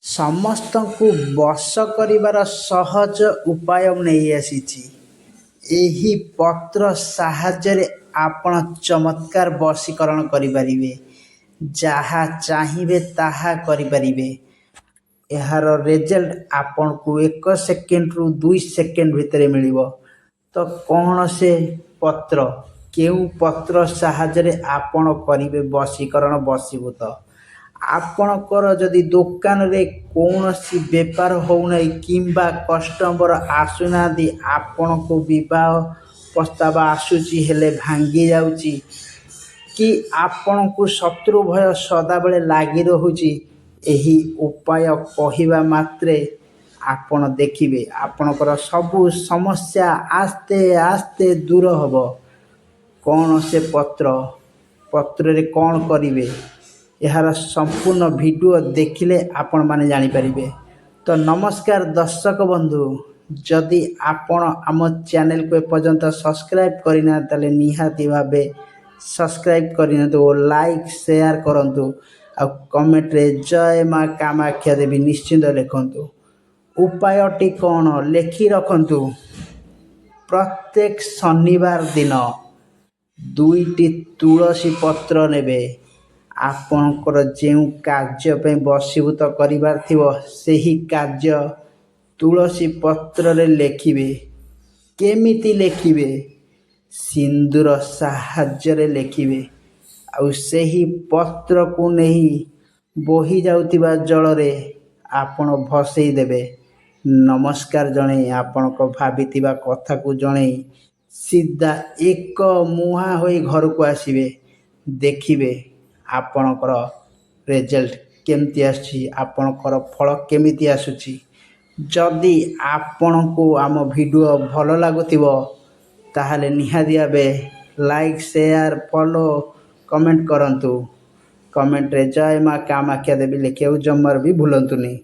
ସମସ୍ତଙ୍କୁ ବଶ କରିବାର ସହଜ ଉପାୟ ନେଇ ଆସିଛି। ଏହି ପତ୍ର ସାହାଯ୍ୟରେ ଆପଣ ଚମତ୍କାର ବଶୀକରଣ କରିପାରିବେ। ଯାହା ଚାହିଁବେ ତାହା କରିପାରିବେ। ଏହାର ରେଜଲ୍ଟ ଆପଣଙ୍କୁ 1 ସେକେଣ୍ଡରୁ 2 ସେକେଣ୍ଡ ଭିତରେ ମିଳିବ। ତ କ'ଣ ସେ ପତ୍ର? କେଉଁ ପତ୍ର ସାହାଯ୍ୟରେ ଆପଣ କରିବେ ବଶୀକରଣ ବଶୀଭୂତ? ଆପଣଙ୍କର ଯଦି ଦୋକାନରେ କୌଣସି ବେପାର ହେଉନାହିଁ କିମ୍ବା କଷ୍ଟମର ଆସୁନାହାନ୍ତି, ଆପଣଙ୍କୁ ବିବାହ ପ୍ରସ୍ତାବ ଆସୁଛି ହେଲେ ଭାଙ୍ଗି ଯାଉଛି, କି ଆପଣଙ୍କୁ ଶତ୍ରୁ ଭୟ ସଦାବେଳେ ଲାଗି ରହୁଛି, ଏହି ଉପାୟ କହିବା ମାତ୍ରେ ଆପଣ ଦେଖିବେ ଆପଣଙ୍କର ସବୁ ସମସ୍ୟା ଆସ୍ତେ ଆସ୍ତେ ଦୂର ହେବ। କ'ଣ ସେ ପତ୍ରରେ କ'ଣ କରିବେ, ଏହାର ସମ୍ପୂର୍ଣ୍ଣ ଭିଡ଼ିଓ ଦେଖିଲେ ଆପଣମାନେ ଜାଣିପାରିବେ। ତ ନମସ୍କାର ଦର୍ଶକ ବନ୍ଧୁ, ଯଦି ଆପଣ ଆମ ଚ୍ୟାନେଲକୁ ଏପର୍ଯ୍ୟନ୍ତ ସବସ୍କ୍ରାଇବ୍ କରିନାହାନ୍ତି ତାହେଲେ ନିହାତି ଭାବେ ସବସ୍କ୍ରାଇବ୍ କରିନିଅନ୍ତୁ ଓ ଲାଇକ୍ ସେୟାର କରନ୍ତୁ। ଆଉ କମେଣ୍ଟରେ ଜୟ ମା କାମାକ୍ଷା ଦେବୀ ନିଶ୍ଚିନ୍ତ ଲେଖନ୍ତୁ। ଉପାୟଟି କ'ଣ ଲେଖି ରଖନ୍ତୁ। ପ୍ରତ୍ୟେକ ଶନିବାର ଦିନ 2ଟି ତୁଳସୀ ପତ୍ର ନେବେ। ଆପଣଙ୍କର ଯେଉଁ କାର୍ଯ୍ୟ ପାଇଁ ବଶୀଭୂତ କରିବାର ଥିବ ସେହି କାର୍ଯ୍ୟ ତୁଳସୀ ପତ୍ରରେ ଲେଖିବେ। କେମିତି ଲେଖିବେ? ସିନ୍ଦୁର ସାହାଯ୍ୟରେ ଲେଖିବେ। ଆଉ ସେହି ପତ୍ରକୁ ନେଇ ବୋହି ଯାଉଥିବା ଜଳରେ ଆପଣ ଭସେଇ ଦେବେ। ନମସ୍କାର ଜଣେଇ ଆପଣଙ୍କ ଭାବିଥିବା କଥାକୁ ଜଣେଇ ସିଧା ଏକ ମୁହାଁ ହୋଇ ଘରକୁ ଆସିବେ। ଦେଖିବେ ଆପଣଙ୍କର ରେଜଲ୍ଟ କେମିତି ଆସୁଛି, ଆପଣଙ୍କର ଫଳ କେମିତି ଆସୁଛି। ଯଦି ଆପଣଙ୍କୁ ଆମ ଭିଡ଼ିଓ ଭଲ ଲାଗୁଥିବ ତାହେଲେ ନିହାତି ଭାବେ ଲାଇକ୍ ସେୟାର ଫଲୋ କମେଣ୍ଟ କରନ୍ତୁ। କମେଣ୍ଟରେ ଜୟ ମା କାମାକ୍ଷା ଦେବୀ ଲେଖିବାକୁ ଜମାରୁ ବି ଭୁଲନ୍ତୁନି।